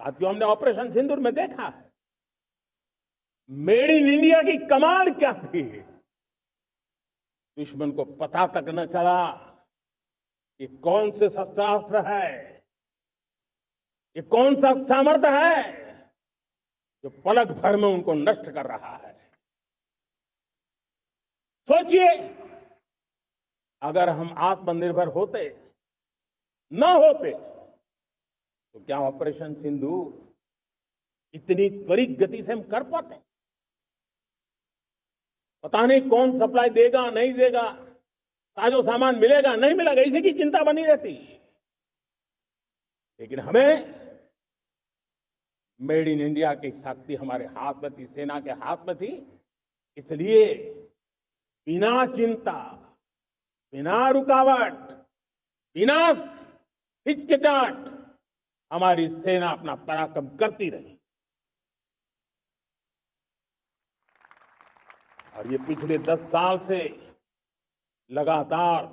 साथियों, हमने ऑपरेशन सिंदूर में देखा है मेड इन इंडिया की कमाल क्या थी। दुश्मन को पता तक न चला ये कौन से शस्त्रास्त्र है, ये कौन सा सामर्थ्य है जो पलक भर में उनको नष्ट कर रहा है। सोचिए, अगर हम आत्मनिर्भर होते न होते तो क्या ऑपरेशन सिंदूर इतनी त्वरित गति से हम कर पाते? पता नहीं कौन सप्लाई देगा नहीं देगा, साजो सामान मिलेगा नहीं मिलेगा, इसी की चिंता बनी रहती। लेकिन हमें मेड इन इंडिया की शक्ति हमारे हाथ में थी, सेना के हाथ में थी। इसलिए बिना चिंता, बिना रुकावट, बिना हिचकिचाहट हमारी सेना अपना पराक्रम करती रही। और ये पिछले 10 साल से लगातार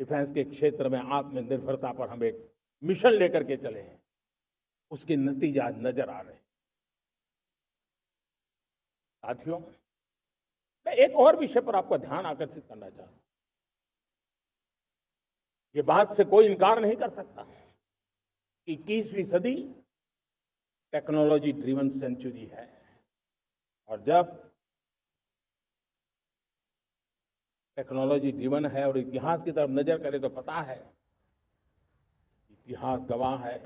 डिफेंस के क्षेत्र में आत्मनिर्भरता पर हम एक मिशन लेकर के चले हैं, उसके नतीजे आज नजर आ रहे हैं। साथियों, मैं एक और विषय पर आपका ध्यान आकर्षित करना चाहता हूं। ये बात से कोई इनकार नहीं कर सकता कि 21वीं सदी टेक्नोलॉजी ड्रिवन सेंचुरी है। और जब टेक्नोलॉजी ड्रिवन है और इतिहास की तरफ नजर करें तो पता है, इतिहास गवाह है,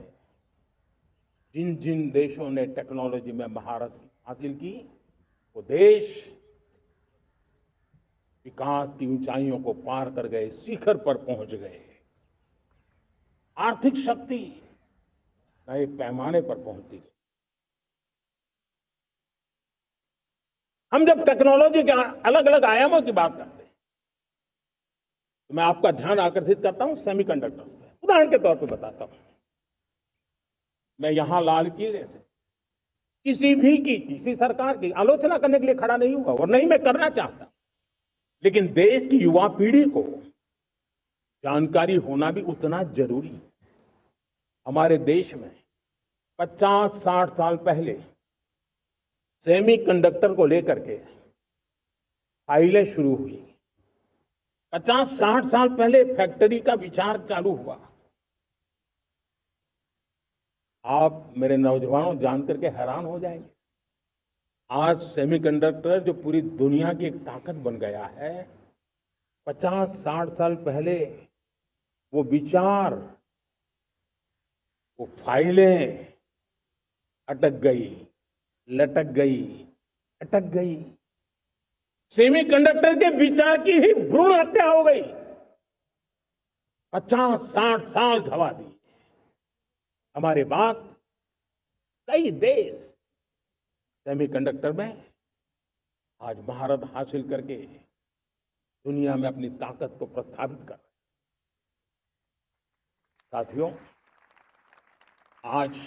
जिन जिन देशों ने टेक्नोलॉजी में महारत हासिल की वो देश विकास की ऊंचाइयों को पार कर गए, शिखर पर पहुंच गए। आर्थिक शक्ति नए पैमाने पर पहुंचती गई। हम जब टेक्नोलॉजी के अलग अलग आयामों की बात करते हैं तो मैं आपका ध्यान आकर्षित करता हूं सेमीकंडक्टर्स पे। उदाहरण के तौर पे बताता हूं, मैं यहां लाल किले से किसी सरकार की आलोचना करने के लिए खड़ा नहीं हुआ और नहीं मैं करना चाहता, लेकिन देश की युवा पीढ़ी को जानकारी होना भी उतना जरूरी है। हमारे देश में 50-60 साल पहले सेमीकंडक्टर को लेकर के फाइलें शुरू हुई। 50-60 साल पहले फैक्ट्री का विचार चालू हुआ। आप मेरे नौजवानों जानकर के हैरान हो जाएंगे, आज सेमीकंडक्टर जो पूरी दुनिया की एक ताकत बन गया है, 50-60 साल पहले वो विचार, वो फाइलें अटक गई, लटक गई, अटक गई। सेमीकंडक्टर के विचार की ही भ्रूण हत्या हो गई। 50-60 साल गवा दी। हमारे बाद कई देश सेमीकंडक्टर में आज महारत हासिल करके दुनिया में अपनी ताकत को प्रस्थापित कर रहे हैं। साथियों, आज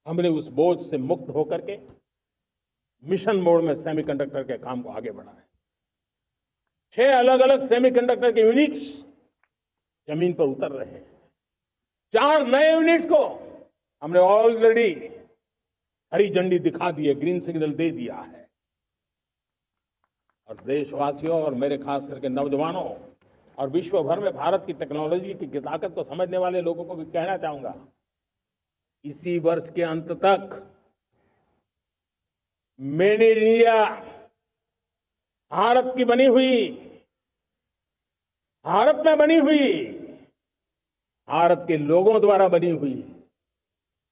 हमने उस बोझ से मुक्त होकर के मिशन मोड में सेमीकंडक्टर के काम को आगे बढ़ाया। 6 अलग अलग सेमीकंडक्टर के यूनिट्स जमीन पर उतर रहे हैं। 4 नए यूनिट्स को हमने ऑलरेडी हरी झंडी दिखा दी है, ग्रीन सिग्नल दे दिया है। और देशवासियों और मेरे खास करके नौजवानों और विश्व भर में भारत की टेक्नोलॉजी की ताकत को समझने वाले लोगों को भी कहना चाहूंगा, इसी वर्ष के अंत तक मेड इन इंडिया भारत की बनी हुई, भारत में बनी हुई, भारत के लोगों द्वारा बनी हुई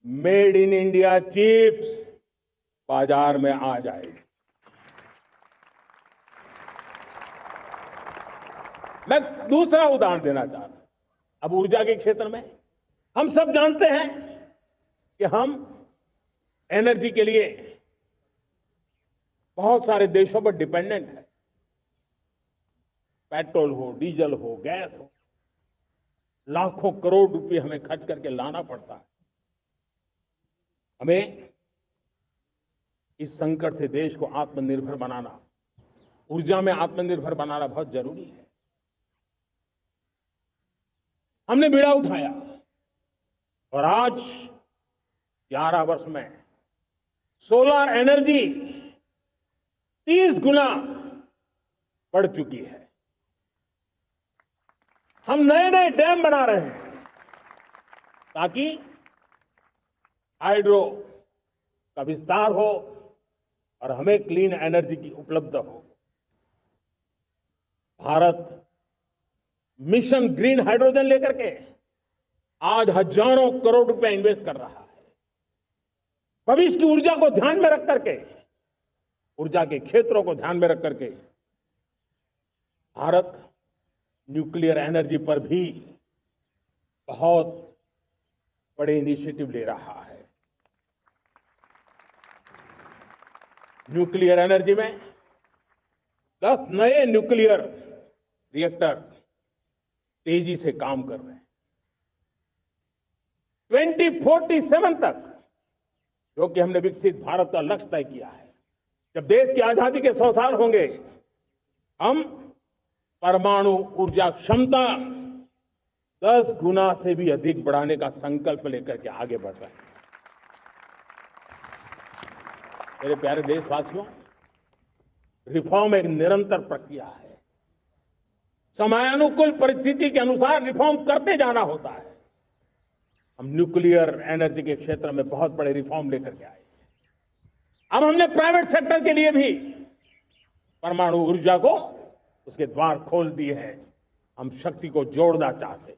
मेड इन इंडिया चिप्स बाजार में आ जाएगी। मैं दूसरा उदाहरण देना चाहता हूं। अब ऊर्जा के क्षेत्र में हम सब जानते हैं कि हम एनर्जी के लिए बहुत सारे देशों पर डिपेंडेंट है। पेट्रोल हो, डीजल हो, गैस हो, लाखों करोड़ रुपए हमें खर्च करके लाना पड़ता है। हमें इस संकट से देश को आत्मनिर्भर बनाना, ऊर्जा में आत्मनिर्भर बनाना बहुत जरूरी है। हमने बीड़ा उठाया और आज 11 वर्ष में सोलर एनर्जी 30 गुना बढ़ चुकी है। हम नए नए डैम बना रहे हैं ताकि हाइड्रो का विस्तार हो और हमें क्लीन एनर्जी की उपलब्ध हो। भारत मिशन ग्रीन हाइड्रोजन लेकर के आज हजारों करोड़ रुपए इन्वेस्ट कर रहा है। भविष्य की ऊर्जा को ध्यान में रख करके, ऊर्जा के क्षेत्रों को ध्यान में रख करके भारत न्यूक्लियर एनर्जी पर भी बहुत बड़े इनिशिएटिव ले रहा है। न्यूक्लियर एनर्जी में 10 नए न्यूक्लियर रिएक्टर तेजी से काम कर रहे हैं। 2047 तक, जो कि हमने विकसित भारत का लक्ष्य तय किया है, जब देश की आजादी के 100 साल होंगे, हम परमाणु ऊर्जा क्षमता 10 गुना से भी अधिक बढ़ाने का संकल्प लेकर के आगे बढ़ रहे हैं। मेरे प्यारे देशवासियों, रिफॉर्म एक निरंतर प्रक्रिया है। समयानुकूल परिस्थिति के अनुसार रिफॉर्म करते जाना होता है। हम न्यूक्लियर एनर्जी के क्षेत्र में बहुत बड़े रिफॉर्म लेकर के आए। अब हमने प्राइवेट सेक्टर के लिए भी परमाणु ऊर्जा को उसके द्वार खोल दिए हैं। हम शक्ति को जोड़ना चाहते हैं।